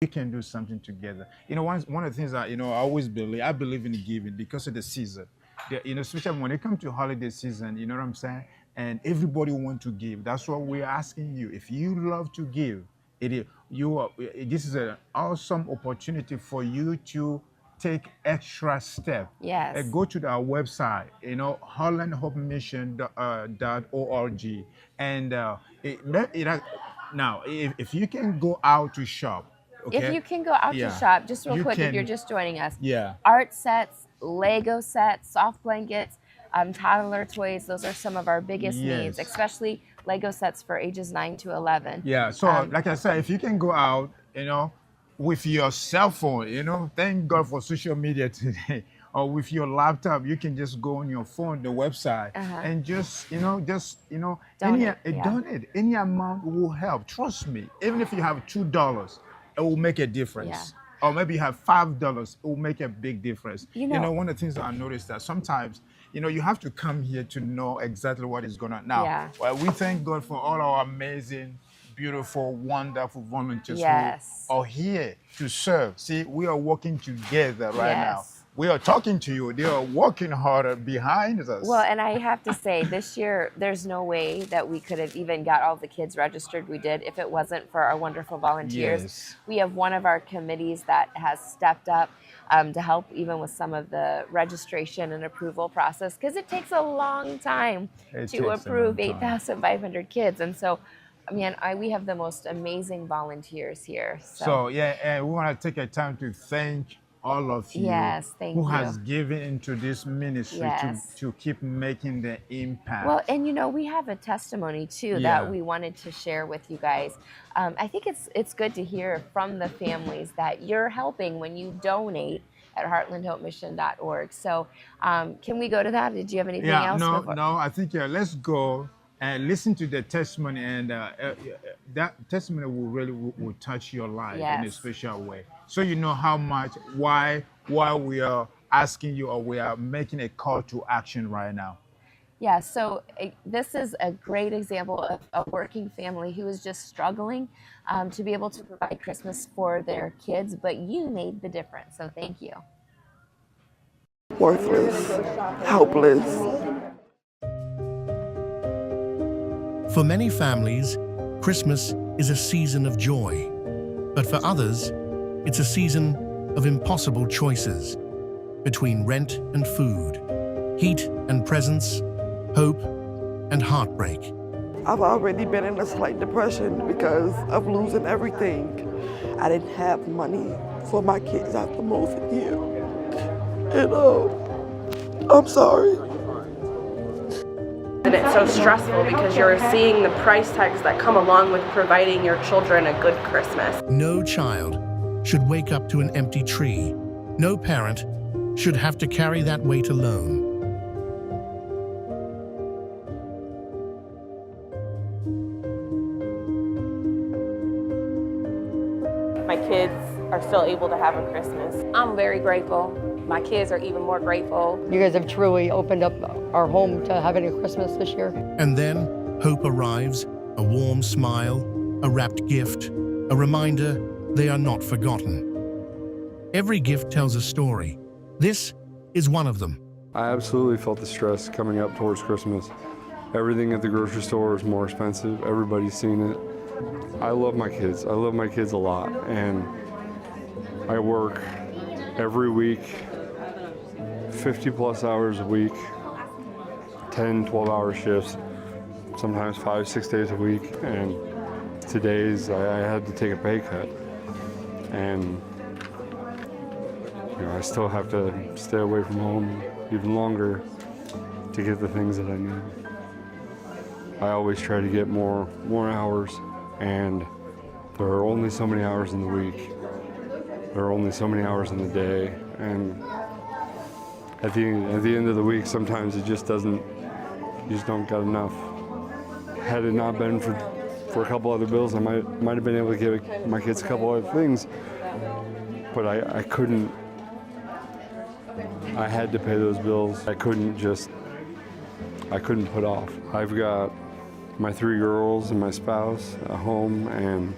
we can do something together. One of the things that I always believe, I believe in giving because of the season. Especially when it comes to holiday season, you know what I'm saying? And everybody want to give. That's what we're asking you. If you love to give, it is you are. This is an awesome opportunity for you to take extra step. Yes. Go to our website, hollandhopemission.org, and now if you can go out to shop, If okay, you can go out to yeah, shop, just real you quick, if you're can, just joining us, yeah. art sets, Lego sets, soft blankets, toddler toys, those are some of our biggest needs, Yes. especially Lego sets for ages 9 to 11. Yeah. So, like I said, if you can go out, with your cell phone, thank God for social media today, or with your laptop, you can just go on your phone, the website, Uh-huh. and Donate, yeah. donate. Any amount will help. Trust me. Even if you have $2, it will make a Yeah. difference. Or maybe you have $5, it will make a big difference. You know, One of the things that I noticed that sometimes, you have to come here to know exactly what is going on. Now, yeah. well, we thank God for all our amazing, beautiful, wonderful volunteers who Yes. are here to serve. See, we are working together right now. Yes. We are talking to you. They are working harder behind us. Well, and I have to say, this year, there's no way that we could have even got all the kids registered we did if it wasn't for our wonderful volunteers. Yes. We have one of our committees that has stepped up to help even with some of the registration and approval process, because it takes a long time It to takes a approve long time. 8,500 kids. And so, man, we have the most amazing volunteers here. So yeah, and we want to take a time to thank all of you Yes, thank who you. has given into this ministry Yes. to keep making the impact. Well, and we have a testimony too Yeah. that we wanted to share with you guys. I think it's good to hear from the families that you're helping when you donate at heartlandhopemission.org. So, can we go to that? Did you have anything Yeah, else? no, I think let's go and listen to the testimony, and that testimony will touch your life in a Yes. special way. So you know how much why we are asking you, or we are making a call to action right now. Yeah, so this is a great example of a working family who is just struggling to be able to provide Christmas for their kids, but you made the difference. So thank you. Worthless, helpless. For many families, Christmas is a season of joy. But for others, it's a season of impossible choices between rent and food, heat and presents, hope and heartbreak. I've already been in a slight depression because of losing everything. I didn't have money for my kids after moving here. And I'm sorry. And it's so stressful because you're seeing the price tags that come along with providing your children a good Christmas. No child should wake up to an empty tree. No parent should have to carry that weight alone. My kids are still able to have a Christmas. I'm very grateful. My kids are even more grateful. You guys have truly opened up our home to having a Christmas this year. And then hope arrives, a warm smile, a wrapped gift, a reminder they are not forgotten. Every gift tells a story. This is one of them. I absolutely felt the stress coming up towards Christmas. Everything at the grocery store is more expensive. Everybody's seen it. I love my kids. I love my kids a lot. And I work every week, 50 plus hours a week, 10, 12-hour shifts, sometimes 5, 6 days a week. And today's, I had to take a pay cut. And I still have to stay away from home even longer to get the things that I need. I always try to get more hours, and there are only so many hours in the week. There are only so many hours in the day, and at the end of the week, sometimes it just doesn't, you just don't got enough. Had it not been for a couple other bills, I might have been able to give my kids a couple other things, but I couldn't. I had to pay those bills. I couldn't put off. I've got my 3 girls and my spouse at home, and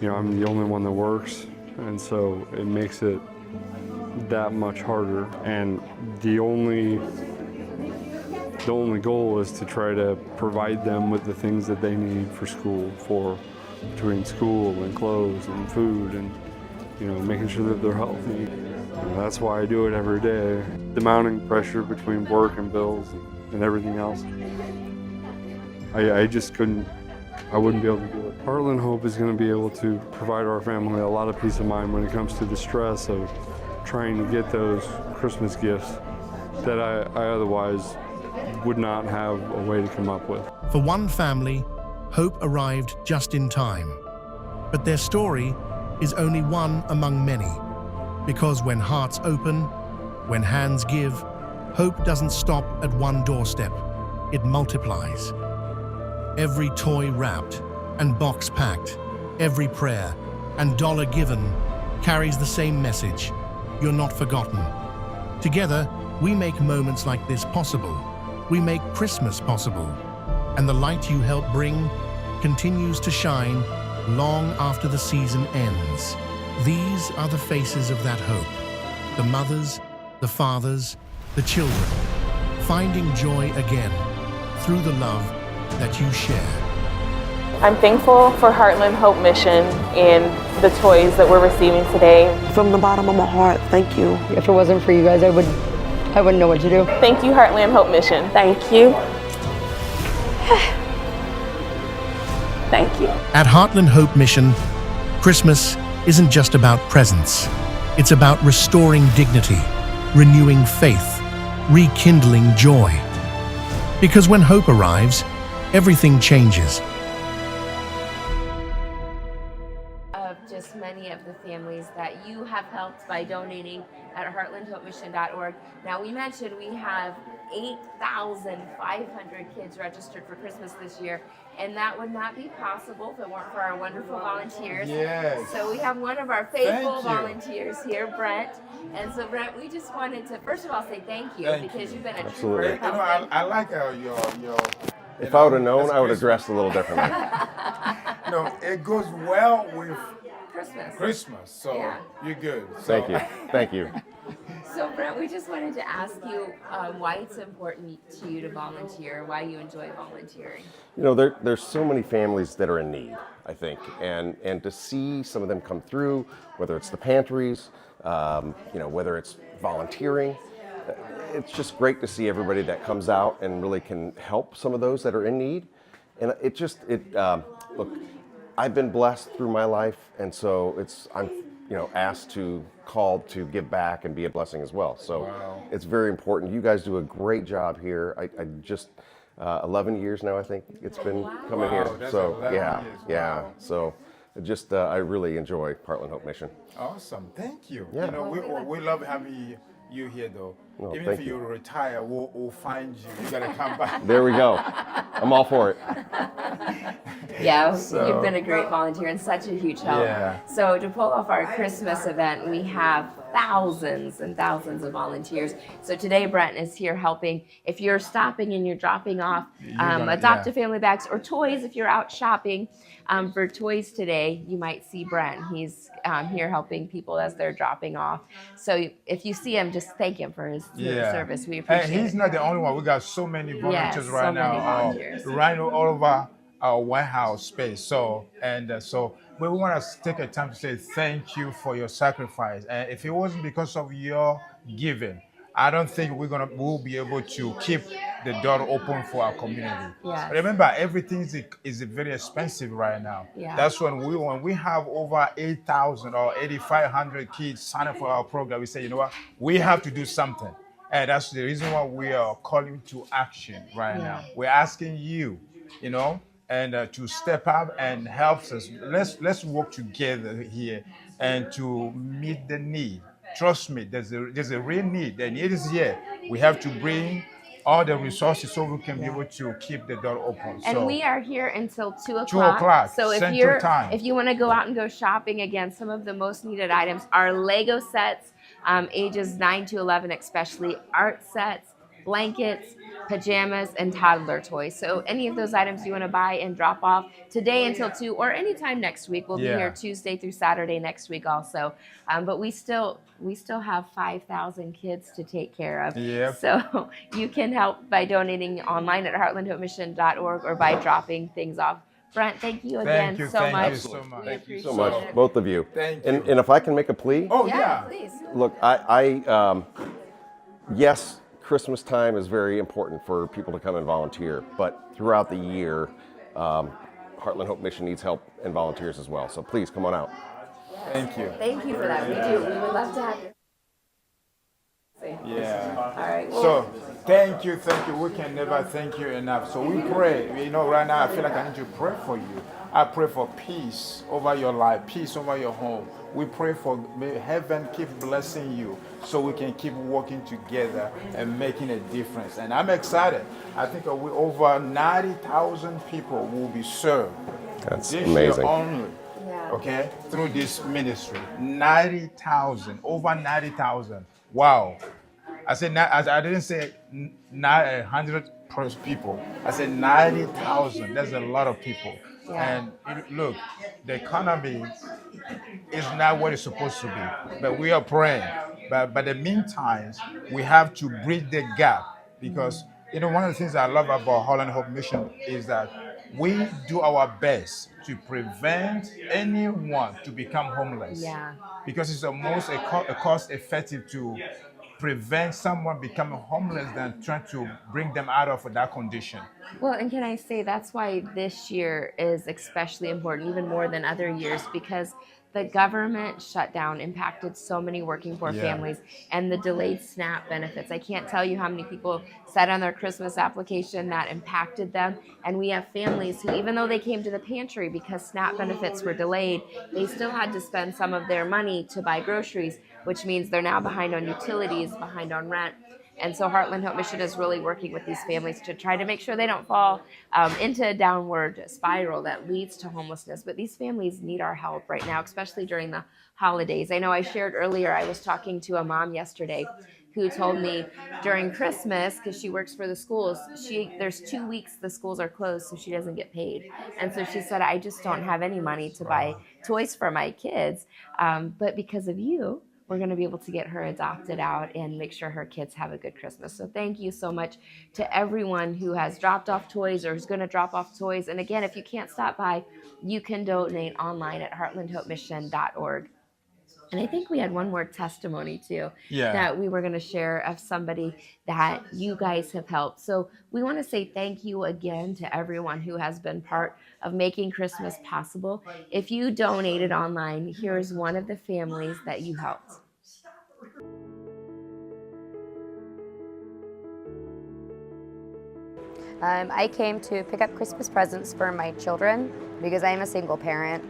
you know, I'm the only one that works, and so it makes it that much harder. And the only goal is to try to provide them with the things that they need for school, between school and clothes and food, and you know, making sure that they're healthy. And that's why I do it every day. The mounting pressure between work and bills and everything else, I just couldn't. I wouldn't be able to do it. Heartland Hope is going to be able to provide our family a lot of peace of mind when it comes to the stress of trying to get those Christmas gifts that I otherwise would not have a way to come up with. For one family, hope arrived just in time. But their story is only one among many. Because when hearts open, when hands give, hope doesn't stop at one doorstep. It multiplies. Every toy wrapped and box packed, every prayer and dollar given carries the same message. You're not forgotten. Together, we make moments like this possible. We make Christmas possible. And the light you help bring continues to shine long after the season ends. These are the faces of that hope. The mothers, the fathers, the children, finding joy again through the love that you share. I'm thankful for Heartland Hope Mission and the toys that we're receiving today. From the bottom of my heart, thank you. If it wasn't for you guys, I wouldn't know what to do. Thank you, Heartland Hope Mission. Thank you. Thank you. At Heartland Hope Mission, Christmas isn't just about presents. It's about restoring dignity, renewing faith, rekindling joy. Because when hope arrives, everything changes. Of just many of the families that you have helped by donating at heartlandhopemission.org. Now, we mentioned we have 8,500 kids registered for Christmas this year, and that would not be possible if it weren't for our wonderful volunteers. Yes. So we have one of our faithful Thank you. volunteers here, Brent. And so, Brent, we just wanted to, first of all, say thank you because you've been a trooper You know, helping. I like your. If I would have known, I would have dressed a little differently. No, it goes well with Christmas. So Yeah. you're good. Thank you. Thank you. So, Brent, we just wanted to ask you why it's important to you to volunteer, why you enjoy volunteering. You know, there's so many families that are in need, I think, and to see some of them come through, whether it's the pantries, you know, whether it's volunteering, it's just great to see everybody that comes out and really can help some of those that are in need. And look, I've been blessed through my life, and so I'm called to give back and be a blessing as well. So It's very important. You guys do a great job here. I just 11 years now, I think it's been coming here. So yeah. So I really enjoy Heartland Hope Mission. Awesome. Thank you. Yeah. You know, we love having you here, though. No, Even thank if you. you retire, we'll find you. You gotta come back. There we go. I'm all for it. Yeah, you've been a great volunteer and such a huge help. Yeah. So to pull off our Christmas event, we have thousands and thousands of volunteers. So today, Brent is here helping. If you're stopping and you're dropping off adopt-a-family bags or toys, if you're out shopping for toys today, you might see Brent. He's here helping people as they're dropping off. So if you see him, just thank him for his service. We appreciate And he's it. not the only one. We got so many volunteers Yes, right so now. many volunteers. Right all over our warehouse space. So we want to take a time to say thank you for your sacrifice. And if it wasn't because of your giving, I don't think we'll be able to keep the door open for our community. Yes. Remember, everything is very expensive right now. Yeah. That's when we have over 8,000 or 8,500 kids sign up for our program. We say, you know what, we have to do something. And that's the reason why we are calling to action right now. We're asking you, you know, and to step up and help us. Let's work together here and to meet the need. Trust me, there's a real need. The need is here. We have to bring all the resources so we can be able to keep the door open. And we are here until 2 o'clock. 2 o'clock, So Central Time. if you want to go out and go shopping, again, some of the most needed items are Lego sets, ages 9 to 11 especially, art sets, blankets, pajamas, and toddler toys. So any of those items you want to buy and drop off today until 2 or anytime next week. We'll be here Tuesday through Saturday next week also. But we still have 5,000 kids to take care of. Yep. So you can help by donating online at heartlandhopemission.org or by dropping things off. Brent, thank you again so much. Thank you so much. Thank you so much, both of you. Thank you. And if I can make a plea, Oh, Yeah, please. look, yes, Christmas time is very important for people to come and volunteer, but throughout the year, Heartland Hope Mission needs help and volunteers as well. So please come on out. Thank you. Thank you for that. We do. We would love to have you. Yeah. All right. Well, So thank you. We can never thank you enough. So we pray. You know, right now I feel like I need to pray for you. I pray for peace over your life, peace over your home. We pray for may heaven keep blessing you so we can keep working together and making a difference. And I'm excited. I think over 90,000 people will be served That's this amazing. year only. yeah. Okay, through this ministry. 90,000, over 90,000. Wow. I didn't say 100 people. I said 90,000. That's a lot of people. Yeah. And look, the economy is not what it's supposed to be, but we are praying. But the meantime, we have to bridge the gap because one of the things I love about Heartland Hope Mission is that we do our best to prevent anyone to become homeless. Yeah. Because it's the most cost effective to prevent someone becoming homeless than trying to bring them out of that condition. Well, and can I say that's why this year is especially important, even more than other years, because the government shutdown impacted so many working poor families and the delayed SNAP benefits. I can't tell you how many people said on their Christmas application that impacted them. And we have families who, even though they came to the pantry because SNAP benefits were delayed, they still had to spend some of their money to buy groceries, which means they're now behind on utilities, behind on rent. And so Heartland Hope Mission is really working with these families to try to make sure they don't fall into a downward spiral that leads to homelessness. But these families need our help right now, especially during the holidays. I know I shared earlier, I was talking to a mom yesterday who told me during Christmas, because she works for the schools, there's 2 weeks the schools are closed, so she doesn't get paid. And so she said, I just don't have any money to buy toys for my kids. But because of you, we're going to be able to get her adopted out and make sure her kids have a good Christmas. So thank you so much to everyone who has dropped off toys or is going to drop off toys. And again, if you can't stop by, you can donate online at heartlandhopemission.org. And I think we had one more testimony too that we were going to share of somebody that you guys have helped. So we want to say thank you again to everyone who has been part of making Christmas possible. If you donated online, here's one of the families that you helped. I came to pick up Christmas presents for my children because I am a single parent.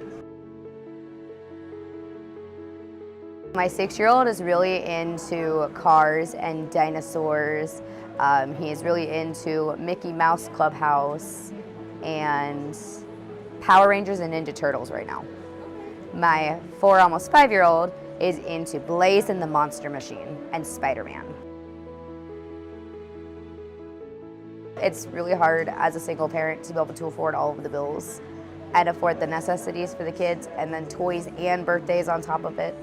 My 6-year-old is really into cars and dinosaurs. He's really into Mickey Mouse Clubhouse and Power Rangers and Ninja Turtles right now. My 4, almost 5-year-old is into Blaze and the Monster Machine and Spider-Man. It's really hard as a single parent to be able to afford all of the bills and afford the necessities for the kids and then toys and birthdays on top of it.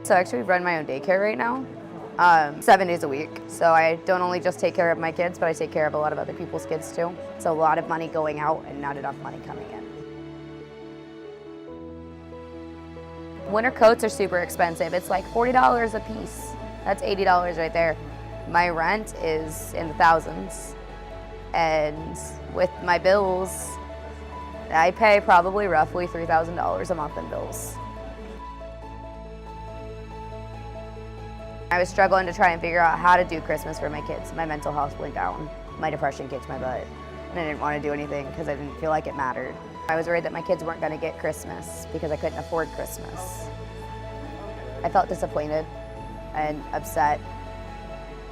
So I actually run my own daycare right now, 7 days a week. So I don't only just take care of my kids, but I take care of a lot of other people's kids too. So a lot of money going out and not enough money coming in. Winter coats are super expensive. It's like $40 a piece. That's $80 right there. My rent is in the thousands. And with my bills, I pay probably roughly $3,000 a month in bills. I was struggling to try and figure out how to do Christmas for my kids. My mental health went down. My depression kicked my butt. And I didn't want to do anything because I didn't feel like it mattered. I was worried that my kids weren't going to get Christmas because I couldn't afford Christmas. I felt disappointed and upset.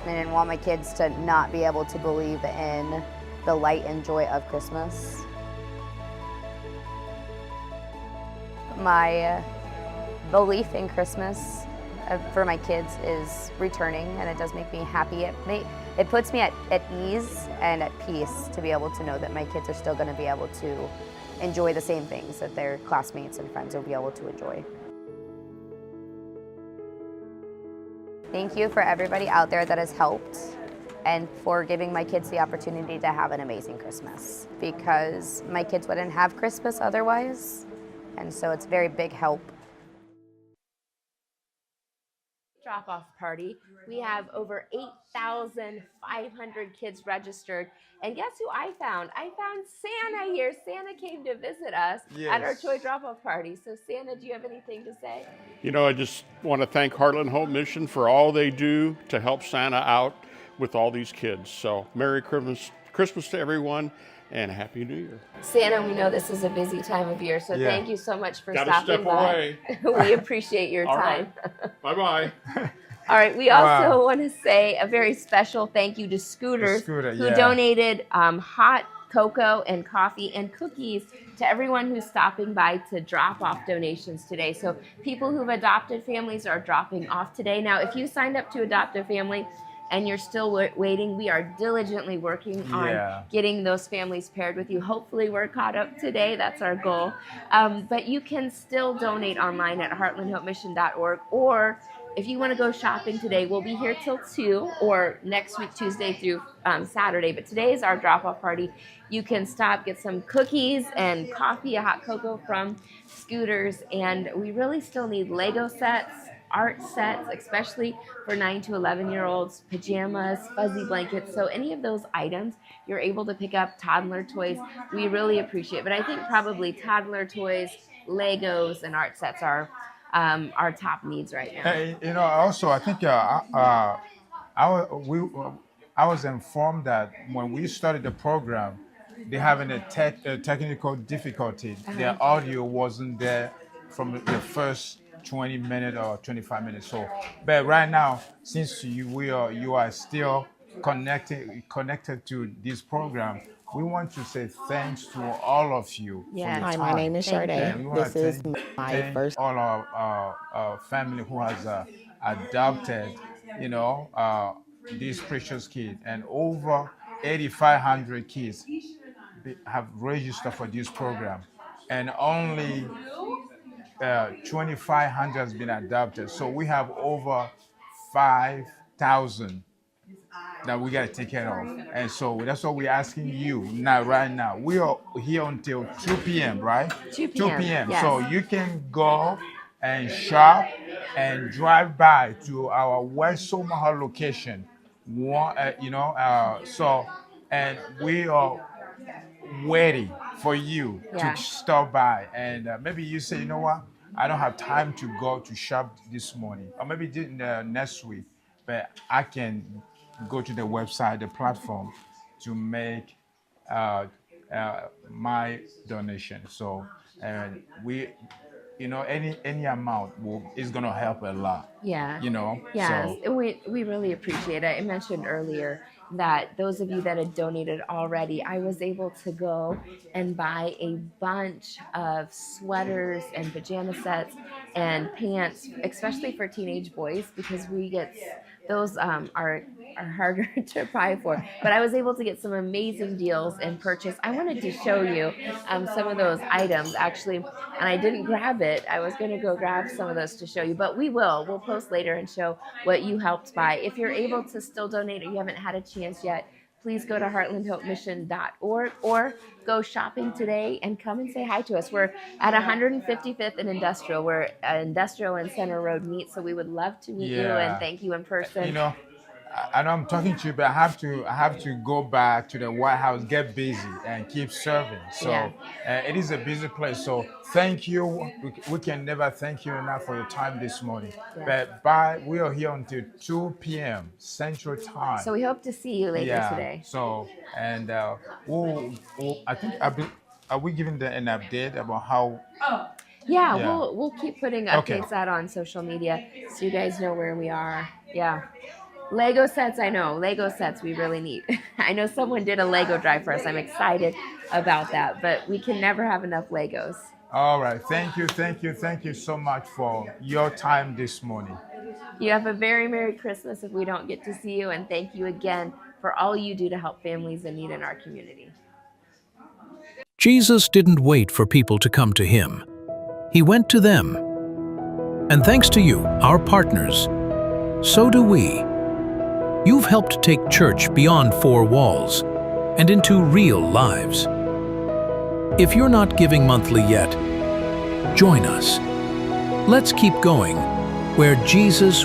I didn't want my kids to not be able to believe in the light and joy of Christmas. My belief in Christmas for my kids is returning, and it does make me happy. It puts me at ease and at peace to be able to know that my kids are still going to be able to enjoy the same things that their classmates and friends will be able to enjoy. Thank you for everybody out there that has helped and for giving my kids the opportunity to have an amazing Christmas, because my kids wouldn't have Christmas otherwise, and so it's a very big help. Drop-off party. We have over 8,500 kids registered. And guess who I found? I found Santa here. Santa came to visit us at our toy drop-off party. So Santa, do you have anything to say? You know, I just want to thank Heartland Hope Mission for all they do to help Santa out with all these kids. So Merry Christmas to everyone, and Happy New Year. Santa, we know this is a busy time of year, so thank you so much for Gotta stopping step by. away. We appreciate your All time. right. Bye-bye. All right, we also want to say a very special thank you to Scooters, Scooter, who donated hot cocoa and coffee and cookies to everyone who's stopping by to drop off donations today. So people who've adopted families are dropping off today. Now, if you signed up to adopt a family and you're still waiting, we are diligently working on getting those families paired with you. Hopefully we're caught up today. That's our goal. But you can still donate online at heartlandhopemission.org, or if you want to go shopping today, we'll be here till 2, or next week, Tuesday through Saturday. But today is our drop-off party. You can stop, get some cookies and coffee, a hot cocoa from Scooters. And we really still need Lego sets, art sets, especially for 9 to 11-year-olds, pajamas, fuzzy blankets. So any of those items you're able to pick up, toddler toys, we really appreciate. But I think probably toddler toys, Legos, and art sets are our top needs right now. You know, also I think I was informed that when we started the program, they're having a technical difficulty. Their audio wasn't there from the first 20 minutes or 25 minutes. So, but right now, since you are still connected to this program, we want to say thanks to all of you. Hi, my name is Sade. This is my first. All our family who has adopted, these precious kids, and over 8,500 kids have registered for this program, and only 2,500 has been adopted. So we have over 5,000 that we got to take care of. And so that's what we're asking you now, right now. We are here until 2 p.m., right? 2 2 p.m. Yes. So you can go and shop and drive by to our West Omaha location. And we are waiting for you to stop by. And maybe you say, you know what? I don't have time to go to shop this morning, or maybe next week, but I can go to the website, the platform, to make my donation. So any amount is gonna help a lot. Yeah. Yes. So. We really appreciate it. I mentioned earlier that those of you that had donated already, I was able to go and buy a bunch of sweaters and pajama sets and pants, especially for teenage boys, because those are harder to buy for. But I was able to get some amazing deals and purchase. I wanted to show you some of those items actually, and I didn't grab it. I was going to go grab some of those to show you, but we'll post later and show what you helped buy. If you're able to still donate or you haven't had a chance yet, please go to heartlandhopemission.org or go shopping today and come and say hi to us. We're at 155th and Industrial. We're Industrial and Center Road meet, so we would love to meet you and thank you in person. I know I'm talking to you, but I have to go back to the White House, get busy, and keep serving. So it is a busy place. So thank you. We can never thank you enough for your time this morning. But we are here until 2 p.m. Central Time. So we hope to see you later today. So and are we giving an update about how? We'll keep putting updates out on social media so you guys know where we are. Yeah. Lego sets, I know. Lego sets we really need. I know someone did a Lego drive for us. I'm excited about that, but we can never have enough Legos. All right. Thank you so much for your time this morning. You have a very Merry Christmas if we don't get to see you, and thank you again for all you do to help families in need in our community. Jesus didn't wait for people to come to him. He went to them. And thanks to you, our partners, so do we. You've helped take church beyond four walls and into real lives. If you're not giving monthly yet, join us. Let's keep going where Jesus